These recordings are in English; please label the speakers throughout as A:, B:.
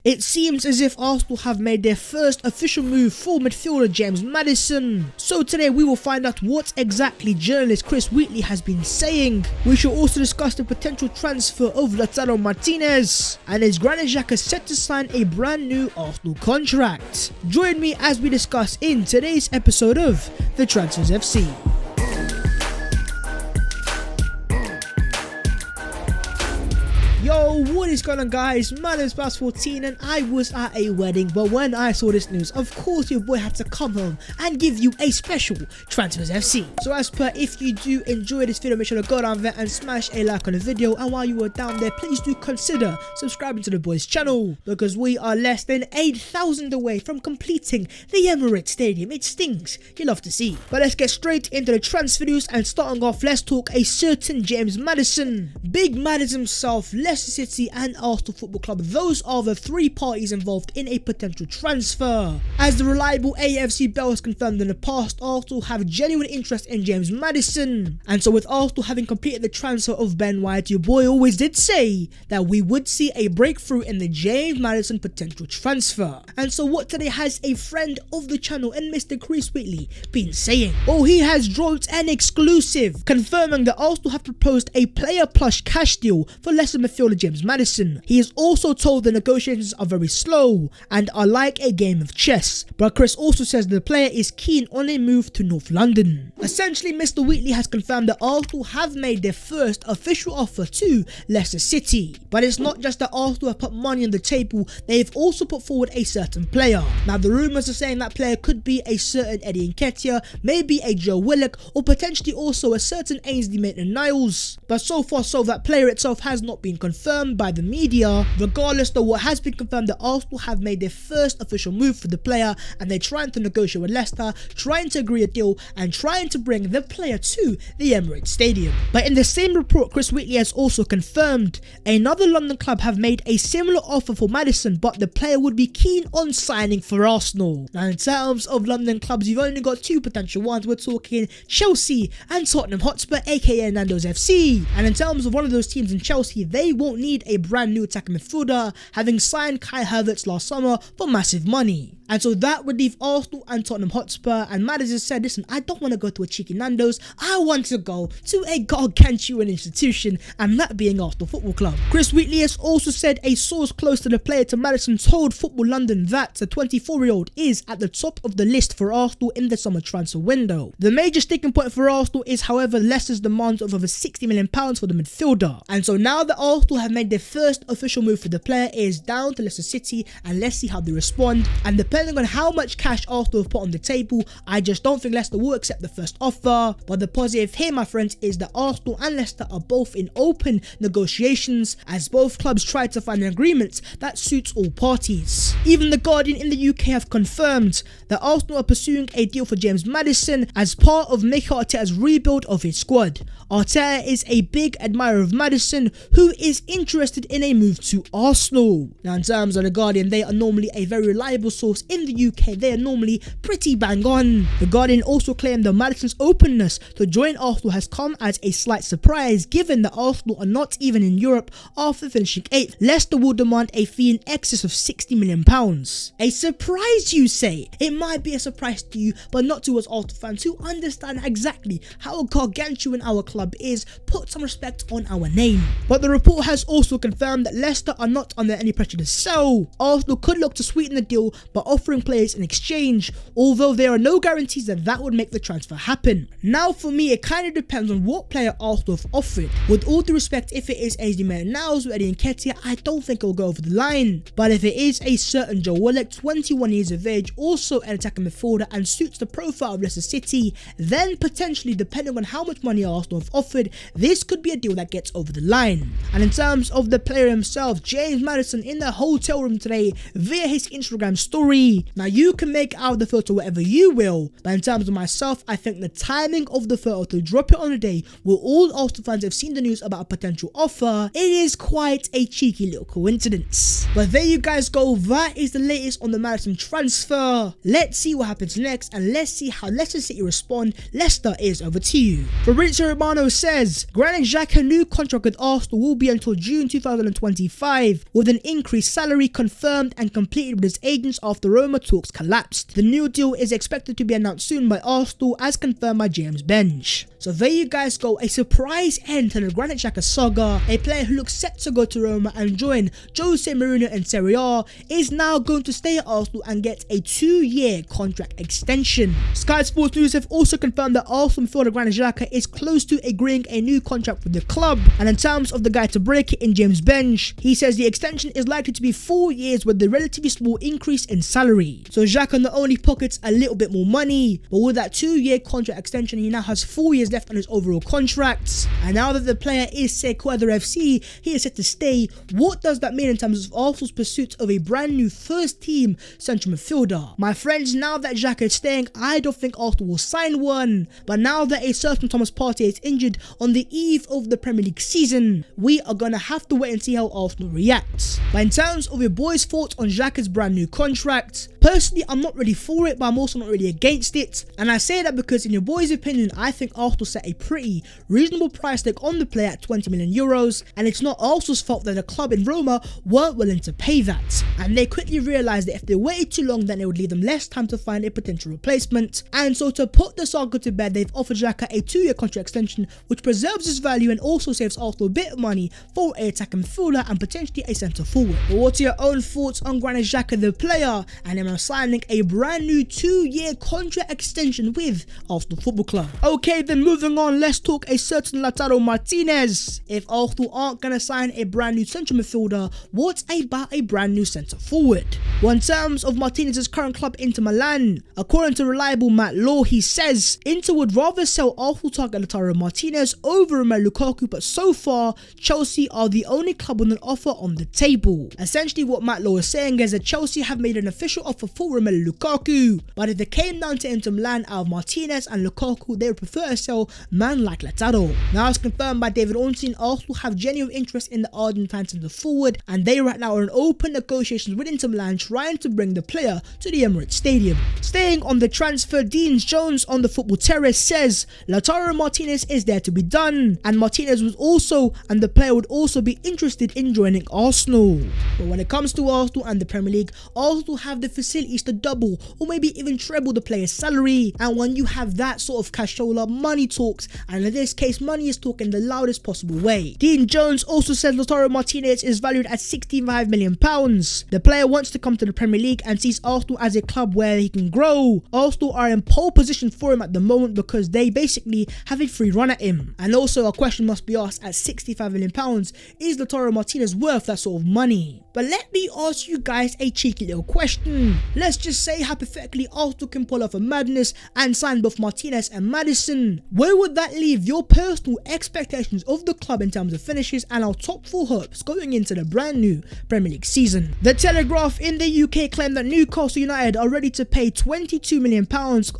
A: It seems as if Arsenal have made their first official move for midfielder James Maddison. So today we will find out what exactly journalist Chris Wheatley has been saying. We shall also discuss the potential transfer of Lautaro Martinez, and is Granit Xhaka set to sign a brand new Arsenal contract? Join me as we discuss in today's episode of The Transfers FC. Yo, what is going on, guys? My name is Past 14 and I was at a wedding, but when I saw this news, of course your boy had to come home and give you a special Transfers FC. So as per, if you do enjoy this video, make sure to go down there and smash a like on the video, and while you are down there, please do consider subscribing to the boys channel, because we are less than 8,000 away from completing the Emirates Stadium. It stings, you love to see. But let's get straight into the transfer news, and starting off, let's talk a certain James Maddison. Big Maddison himself, Leicester City and Arsenal Football Club, those are the three parties involved in a potential transfer. As the reliable AFC Bell has confirmed in the past, Arsenal have genuine interest in James Maddison. And so with Arsenal having completed the transfer of Ben White, your boy always did say that we would see a breakthrough in the James Maddison potential transfer. And so what today has a friend of the channel and Mr. Chris Wheatley been saying? Well, he has dropped an exclusive confirming that Arsenal have proposed a player plus cash deal for Leicester midfielder James Maddison. He is also told the negotiations are very slow and are like a game of chess, but Chris also says the player is keen on a move to North London. Essentially, Mr. Wheatley has confirmed that Arsenal have made their first official offer to Leicester City. But it's not just that Arsenal have put money on the table, they've also put forward a certain player. Now the rumours are saying that player could be a certain Eddie Nketiah, maybe a Joe Willock, or potentially also a certain Ainsley Maitland-Niles. But so far that player itself has not been confirmed by the media. Regardless though, what has been confirmed that Arsenal have made their first official move for the player, and they're trying to negotiate with Leicester, trying to agree a deal and trying to bring the player to the Emirates Stadium. But in the same report, Chris Wheatley has also confirmed another London club have made a similar offer for Maddison, but the player would be keen on signing for Arsenal. Now in terms of London clubs, you've only got two potential ones. We're talking Chelsea and Tottenham Hotspur, aka Nando's FC. And in terms of one of those teams in Chelsea, they won't need a brand new attacking midfielder, having signed Kai Havertz last summer for massive money. And so that would leave Arsenal and Tottenham Hotspur, and Maddison said, listen, I don't want to go to a cheeky Nando's, I want to go to a gargantuan institution, and that being Arsenal Football Club. Chris Wheatley has also said a source close to the player to Maddison told Football London that the 24-year-old is at the top of the list for Arsenal in the summer transfer window. The major sticking point for Arsenal is, however, Leicester's demands of over £60 million for the midfielder. And so now that Arsenal have made their first official move for the player, it is down to Leicester City, and let's see how they respond. And depending on how much cash Arsenal have put on the table, I just don't think Leicester will accept the first offer. But the positive here, my friends, is that Arsenal and Leicester are both in open negotiations, as both clubs try to find an agreement that suits all parties. Even The Guardian in the UK have confirmed that Arsenal are pursuing a deal for James Maddison as part of Mikel Arteta's rebuild of his squad. Arteta is a big admirer of Maddison, who is interested in a move to Arsenal. Now in terms of The Guardian, they are normally a very reliable source in the UK. They are normally pretty bang on. The Guardian also claimed that Maddison's openness to join Arsenal has come as a slight surprise, given that Arsenal are not even in Europe after finishing 8th. Leicester will demand a fee in excess of £60 million. A surprise, you say? It might be a surprise to you, but not to us Arsenal fans who understand exactly how gargantuan our club is. Put some respect on our name. But the report has also confirmed that Leicester are not under any pressure to sell. Arsenal could look to sweeten the deal by offering players in exchange, although there are no guarantees that would make the transfer happen. Now for me, it kind of depends on what player Arsenal have offered. With all due respect, if it is Ainsley Maitland-Niles or Eddie Nketiah, I don't think it will go over the line. But if it is a certain Joe Willock, 21 years of age, also an attacking midfielder and suits the profile of Leicester City, then potentially, depending on how much money Arsenal have offered, this could be a deal that gets over the line. And in terms of the player himself, James Maddison in the hotel room today via his Instagram story. Now you can make out the photo whatever you will, but in terms of myself, I think the timing of the photo to drop it on a day where all Arsenal fans have seen the news about a potential offer, it is quite a cheeky little coincidence. But there you guys go, that is the latest on the Maddison transfer. Let's see what happens next, and let's see how Leicester City respond. Leicester is over to you. Fabrizio Romano says Granit Xhaka's new contract with Arsenal will be until June June 2025, with an increased salary confirmed and completed with his agents after Roma talks collapsed. The new deal is expected to be announced soon by Arsenal, as confirmed by James Bench. So there you guys go, a surprise end to the Granit Xhaka saga. A player who looks set to go to Roma and join Jose Mourinho in Serie A is now going to stay at Arsenal and get a 2-year contract extension. Sky Sports News have also confirmed that Arsenal midfielder Granit Xhaka is close to agreeing a new contract with the club, and in terms of the guy to break it in James Bench, he says the extension is likely to be 4 years with a relatively small increase in salary. So Xhaka not only pockets a little bit more money, but with that 2-year contract extension he now has 4 years left on his overall contract. And now that the player is Sequadra FC, he is set to stay. What does that mean in terms of Arsenal's pursuit of a brand new first team central midfielder? My friends, now that Xhaka is staying, I don't think Arsenal will sign one. But now that a certain Thomas Partey is injured on the eve of the Premier League season, we are gonna have to wait and see how Arsenal reacts. But in terms of your boys' thoughts on Xhaka's brand new contract, personally I'm not really for it, but I'm also not really against it. And I say that because in your boys' opinion, I think Arsenal set a pretty reasonable price tag on the player at 20 million euros, and it's not Arsenal's fault that the club in Roma weren't willing to pay that. And they quickly realised that if they waited too long, then it would leave them less time to find a potential replacement. And so to put the saga to bed, they've offered Xhaka a 2-year contract extension, which preserves his value and also saves Arsenal a bit of money for an attacking midfielder and potentially a centre forward. But what are your own thoughts on Granit Xhaka the player and him signing a brand new 2-year contract extension with Arsenal Football Club? Okay, then moving on, let's talk a certain Lautaro Martinez. If Arsenal aren't going to sign a brand new central midfielder, what about a brand new centre forward? Well, in terms of Martinez's current club Inter Milan, according to reliable Matt Law, he says Inter would rather sell Arsenal target Lautaro Martinez over Romelu Lukaku, but so far Chelsea are the only club with an offer on the table. Essentially what Matt Law is saying is that Chelsea have made an official offer for Romelu Lukaku, but if it came down to Inter Milan out of Martinez and Lukaku, they would prefer to sell man like Lautaro. Now it's confirmed by David Ornstein, Arsenal have genuine interest in the Argentine centre forward, and they right now are in open negotiations with Inter Milan trying to bring the player to the Emirates Stadium. Staying on the transfer, Dean Jones on the Football Terrace says Lautaro Martinez is there to be done, and Martinez was also, and the player would also be interested in joining Arsenal. But when it comes to Arsenal and the Premier League, Arsenal have the facilities to double or maybe even treble the player's salary, and when you have that sort of cashola, money talks, and in this case money is talking the loudest possible way. Dean Jones also says Lautaro Martinez is valued at £65 million. The player wants to come to the Premier League and sees Arsenal as a club where he can grow. Arsenal are in pole position for him at the moment because they basically have a free run at him. And also a question must be asked, at £65 million, is Lautaro Martinez worth that sort of money? But let me ask you guys a cheeky little question. Let's just say hypothetically Arsenal can pull off a madness and sign both Martinez and Maddison. Where would that leave your personal expectations of the club in terms of finishes and our top 4 hopes going into the brand new Premier League season? The Telegraph in the UK claimed that Newcastle United are ready to pay £22 million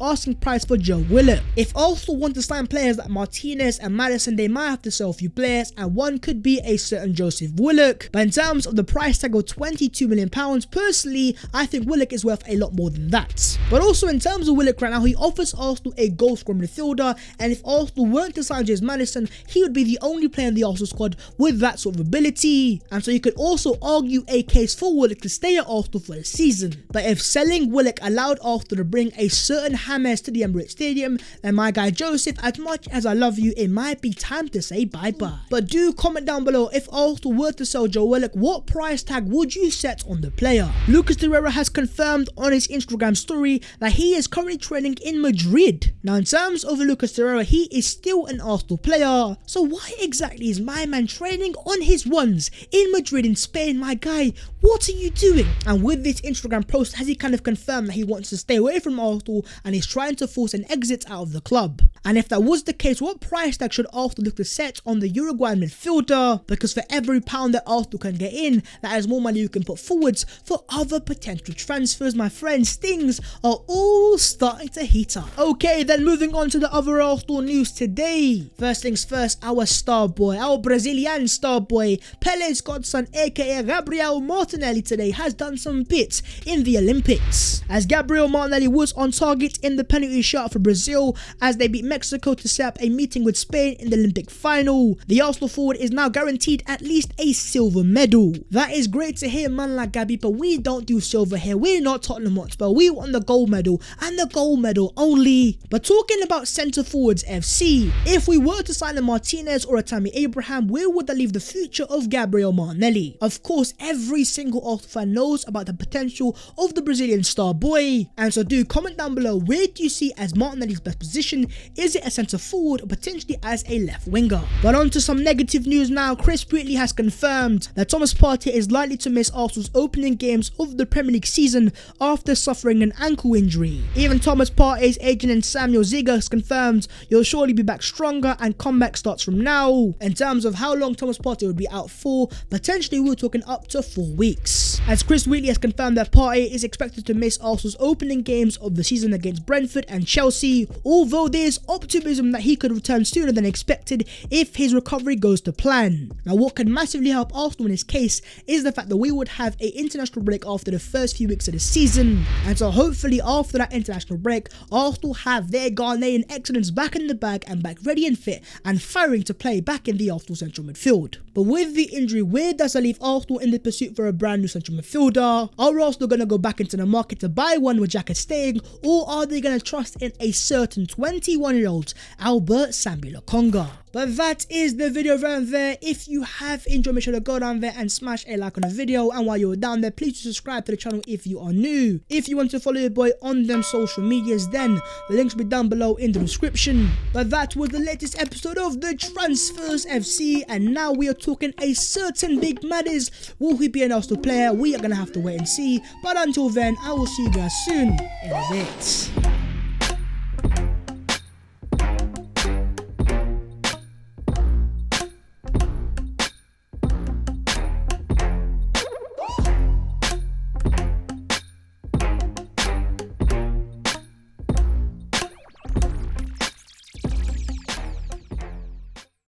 A: asking price for Joe Willock. If Arsenal want to sign players like Martinez and Maddison, they might have to sell a few players, and one could be a certain Joseph Willock. But in terms of the price tag of £22 million, personally I think Willock is worth a lot more than that. But also in terms of Willock right now, he offers Arsenal a goal scoring midfielder, and if Arsenal weren't to sign James Maddison, he would be the only player in the Arsenal squad with that sort of ability. And so you could also argue a case for Willock to stay at Arsenal for the season. But if selling Willock allowed Arsenal to bring a certain James to the Emirates Stadium, then my guy Joseph, as much as I love you, it might be time to say bye-bye. But do comment down below, if Arsenal were to sell Joe Willock, what price tag would you set on the player? Lucas Torreira has confirmed on his Instagram story that he is currently training in Madrid. Now in terms of Lucas Torreira, he is still an Arsenal player, so why exactly is my man training on his ones in Madrid in Spain? My guy, what are you doing? And with this Instagram post, has he kind of confirmed that he wants to stay away from Arsenal and is trying to force an exit out of the club? And if that was the case, what price tag should Arsenal look to set on the Uruguayan midfielder? Because for every pound that Arsenal can get in, that is more money you can put forwards for other potential transfers. My friends, things are all starting to heat up. Okay, then moving on to the other Arsenal news today. First things first, our star boy, our Brazilian star boy, Pele's godson, aka Gabriel Martinez, Martinelli today has done some bits in the Olympics, as Gabriel Martinelli was on target in the penalty shot for Brazil as they beat Mexico to set up a meeting with Spain in the Olympic final. The Arsenal forward is now guaranteed at least a silver medal. That is great to hear, man like Gabby, but we don't do silver here. We're not Tottenham Hotspur. We want the gold medal, and the gold medal only. But talking about centre forwards FC, if we were to sign a Martinez or a Tammy Abraham, where would that leave the future of Gabriel Martinelli? Of course, every single Arsenal fan knows about the potential of the Brazilian star boy, and so do comment down below, where do you see as Martinelli's best position? Is it a centre forward or potentially as a left winger? But on to some negative news now. Chris Wheatley has confirmed that Thomas Partey is likely to miss Arsenal's opening games of the Premier League season after suffering an ankle injury. Even Thomas Partey's agent and Samuel Ziga has confirmed he'll surely be back stronger and comeback starts from now. In terms of how long Thomas Partey would be out for, potentially we're talking up to 4 weeks, as Chris Wheatley has confirmed that Partey is expected to miss Arsenal's opening games of the season against Brentford and Chelsea, although there's optimism that he could return sooner than expected if his recovery goes to plan. Now, what could massively help Arsenal in this case is the fact that we would have an international break after the first few weeks of the season, and so hopefully after that international break, Arsenal have their Ghanaian excellence back in the bag and back ready and fit and firing to play back in the Arsenal central midfield. But with the injury, where does that leave Arsenal in the pursuit for a brand new central midfielder? Are Arsenal going to go back into the market to buy one with Xhaka staying, or are they going to trust in a certain 21-year-old Albert Sambi Lokonga? But that is the video around there. If you have enjoyed, make sure to go down there and smash a like on the video, and while you're down there, please subscribe to the channel if you are new. If you want to follow your boy on them social medias, then the links will be down below in the description. But that was the latest episode of the Transfers FC, and now we are talking a certain Big Maddis. Will he be an Arsenal player? We are going to have to wait and see, but until then, I will see you guys soon in a bit.